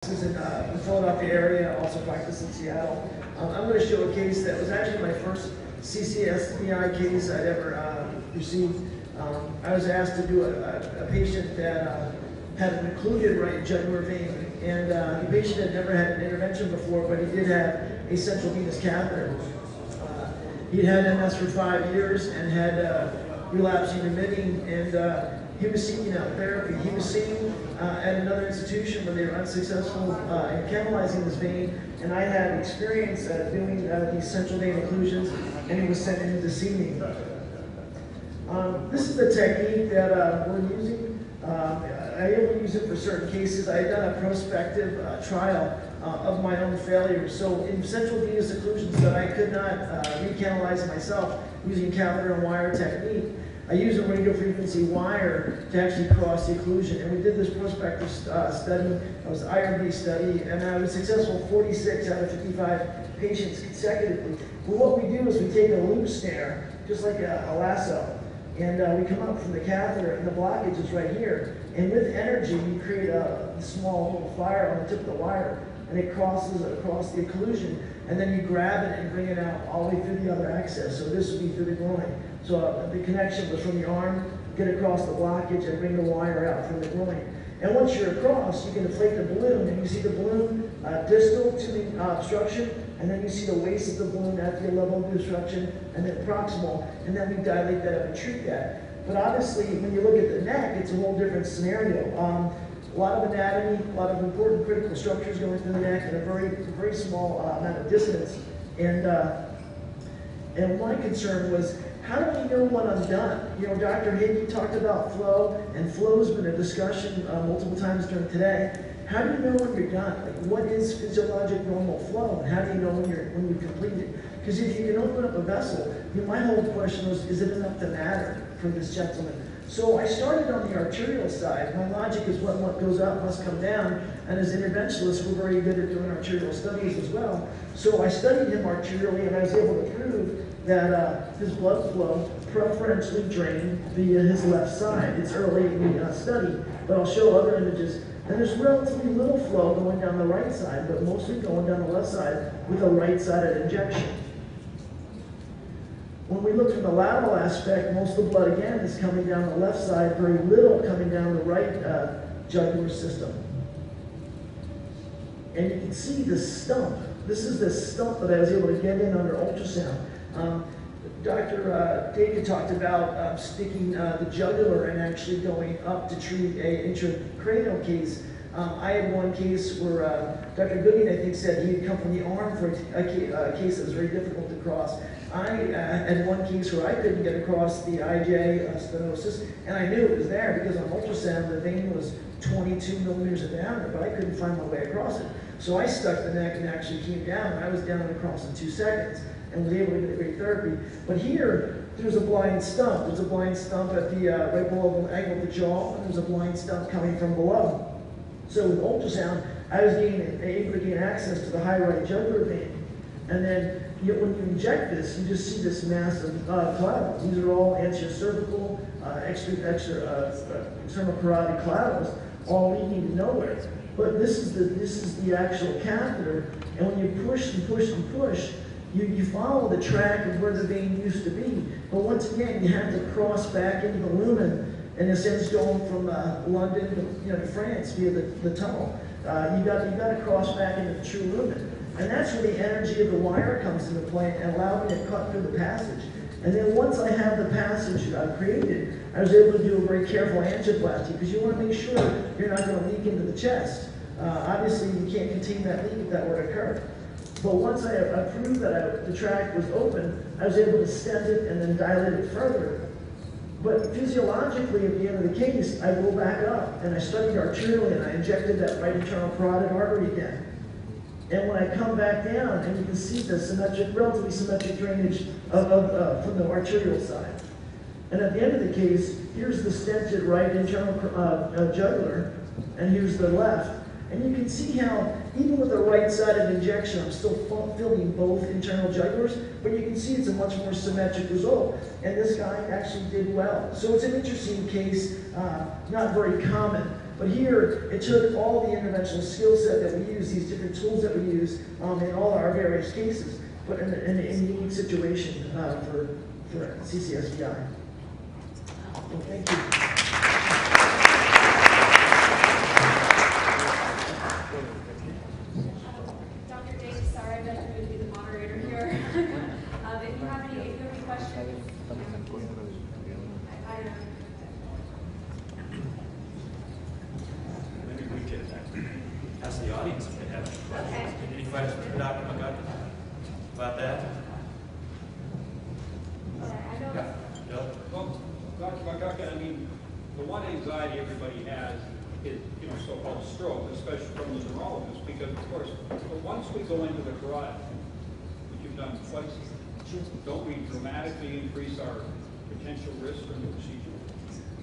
This is in the Philadelphia area, also practice in Seattle. I'm going to show a case that was actually my first CCSVI case I'd ever received. I was asked to do a patient that had an occluded right jugular vein, and the patient had never had an intervention before, but he did have a central venous catheter. He'd had MS for 5 years and had relapsing remitting, and he was seeking out therapy. He was seen at another institution where they were unsuccessful in canalizing this vein, and I had experience at doing these central vein occlusions, and he was sent in to see me. This is the technique that we're using. I only use it for certain cases. I had done a prospective trial of my own failure. So in central venous occlusions that I could not recanalize myself using catheter and wire technique, I used a radio frequency wire to actually cross the occlusion. And we did this prospective study. It was an IRB study, and I was successful 46 out of 55 patients consecutively. But what we do is we take a loop snare, just like a lasso, and we come up from the catheter, and the blockage is right here. And with energy, you create a small little fire on the tip of the wire, and it crosses across the occlusion, and then you grab it and bring it out all the way through the other access. So this would be through the groin. So the connection was from the arm, get across the blockage, and bring the wire out from the groin. And once you're across, you can inflate the balloon, and you see the balloon distal to the obstruction, and then you see the waist of the balloon at the level of the obstruction, and then proximal, and then we dilate that up and treat that. But obviously, when you look at the neck, it's a whole different scenario. A lot of anatomy, a lot of important critical structures going through the neck, and a very small amount of distance. And my concern was, how do we know when I'm done? You know, Dr. Hagee talked about flow, and flow's been a discussion multiple times during today. How do you know when you're done? Like, what is physiologic normal flow, and how do you know when you've completed? Because if you can open up a vessel, my whole question was, is it enough to matter for this gentleman? So I started on the arterial side. My logic is what goes up must come down, and as interventionists, we're very good at doing arterial studies as well. So I studied him arterially, and I was able to prove that his blood flow preferentially drained via his left side. It's early in the study, but I'll show other images. And there's relatively little flow going down the right side, but mostly going down the left side with a right-sided injection. When we look from the lateral aspect, most of the blood, again, is coming down the left side, very little coming down the right jugular system. And you can see the stump. This is the stump that I was able to get in under ultrasound. Dr. David talked about sticking the jugular and actually going up to treat a intracranial case. I had one case where Dr. Gooding, I think, said he had come from the arm for a case that was very difficult to cross. I had one case where I couldn't get across the IJ stenosis, and I knew it was there because on ultrasound the vein was 22 millimeters in diameter, but I couldn't find my way across it. So I stuck the neck and actually came down, and I was down and across in 2 seconds and was able to get a great therapy. But here, there's a blind stump. There's a blind stump at the right below the angle of the jaw, and there's a blind stump coming from below. So with ultrasound, I was able to gain access to the high right jugular vein. And then when you inject this, you just see this mass of collaterals. These are all anterior cervical, external carotid collaterals, all leading to nowhere. But this is the actual catheter, and when you push and push and push, you follow the track of where the vein used to be. But once again, you have to cross back into the lumen, in a sense, going from London to France via the tunnel. You got to cross back into the true lumen. And that's where the energy of the wire comes into play and allowed me to cut through the passage. And then once I have the passage created, I was able to do a very careful angioplasty, because you want to make sure you're not going to leak into the chest. Obviously, you can't contain that leak if that were to occur. But once I proved that the tract was open, I was able to stent it and then dilate it further. But physiologically, at the end of the case, I go back up, and I studied arterially, and I injected that right internal carotid artery again. And when I come back down, and you can see the relatively symmetric drainage from the arterial side. And at the end of the case, here's the stented right internal jugular, and here's the left. And you can see how, even with the right-sided injection, I'm still filling both internal jugulars, but you can see it's a much more symmetric result. And this guy actually did well. So it's an interesting case, not very common. But here, it took all the interventional skill set that we use, these different tools that we use in all our various cases, but in a unique situation for CCSVI. Well, thank you. Dr. Dave, sorry, I'm going to be the moderator here. If you have any questions, I don't know. Maybe we could ask the audience if they have any questions. Okay. Any questions for Dr. McGuckin about that? I know. Yeah. Bill? Well, Dr. McGuckin, I mean, the one anxiety everybody has is, so-called stroke, especially from the neurologist, because of course, but once we go into the carotid, which you've done twice, don't we dramatically increase our potential risk from the procedure?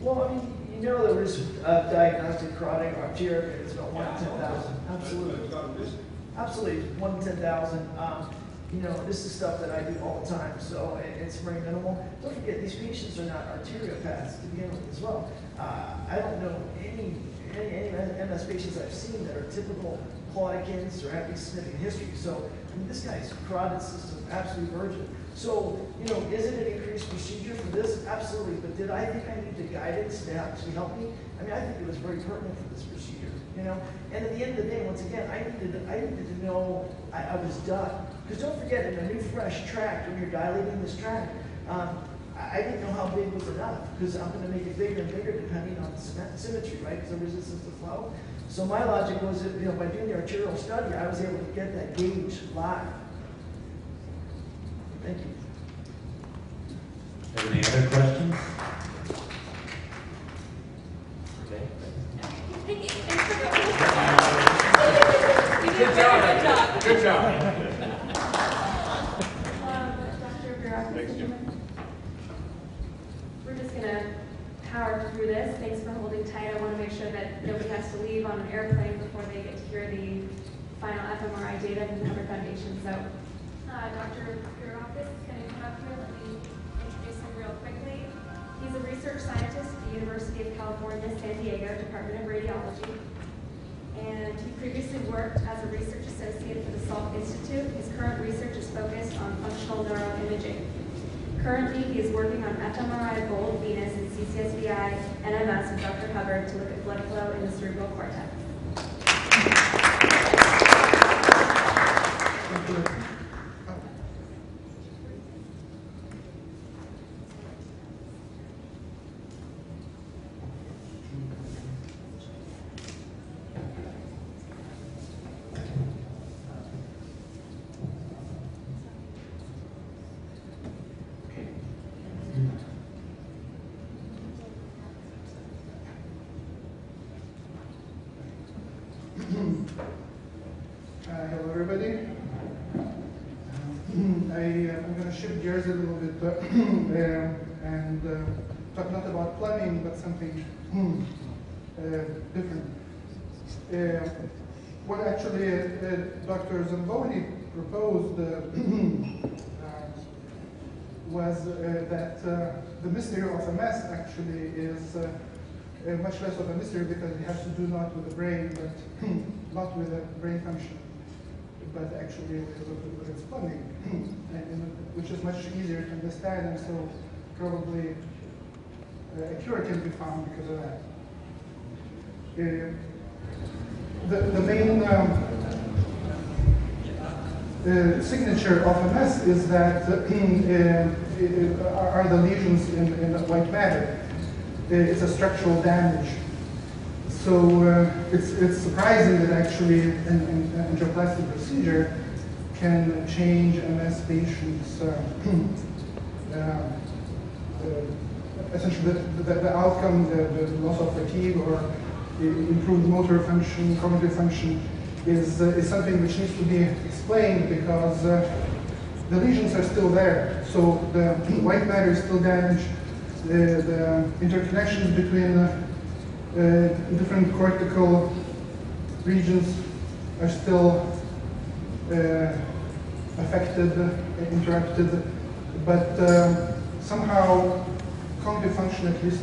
Well, I mean, the risk of diagnostic carotid arterial is about 1 in 10,000. Absolutely. It's got a risk. Absolutely, 1 in 10,000. This is stuff that I do all the time, so it's very minimal. Don't forget, these patients are not arteriopaths to begin with as well. I don't know any MS patients I've seen that are typical claudicants or have these significant history. So, I mean, this guy's carotid system absolutely virgin. So, is it an increased procedure for this? Absolutely. But did I think I needed guidance to actually help me? I mean, I think it was very pertinent for this procedure. And at the end of the day, once again, I needed to know I was done. Because don't forget, in a new fresh tract, when you're dilating this tract, I didn't know how big was enough, because I'm going to make it bigger and bigger depending on the symmetry, right? Because the resistance to flow. So my logic was that, by doing the arterial study, I was able to get that gauge live. Thank you. Have any other questions? Okay. Good job. Good job. Dr. Bureaucracy. We're just going to power through this. Thanks for holding tight. I want to make sure that nobody has to leave on an airplane before they get to hear the final fMRI data from the Hubbard Foundation. So, Dr. Bureaucracy is going to come up here. Let me introduce him real quickly. He's a research scientist at the University of California, San Diego, Department of Radiology. And he previously worked as a research associate for the Salk Institute. His current research is focused on functional neuroimaging. Currently, he is working on fMRI of old venous and CCSVI NMS with Dr. Hubbard to look at blood flow in the cerebral cortex. Thank you. Hello, everybody. I'm going to shift gears a little bit and talk not about plumbing, but something different. What actually Dr. Zamboni proposed was that the mystery of MS actually is much less of a mystery because it has to do not with the brain, but not with the brain function, but actually with its plumbing, which is much easier to understand, and so probably a cure can be found because of that. The main signature of MS is that are the lesions in the white matter. It's a structural damage. So it's surprising that actually an angioplasty procedure can change MS patients' essentially the outcome, the loss of fatigue or improved motor function, cognitive function is something which needs to be explained because the lesions are still there. So the white matter is still damaged. The interconnections between different cortical regions are still affected, interrupted, but somehow cognitive function, at least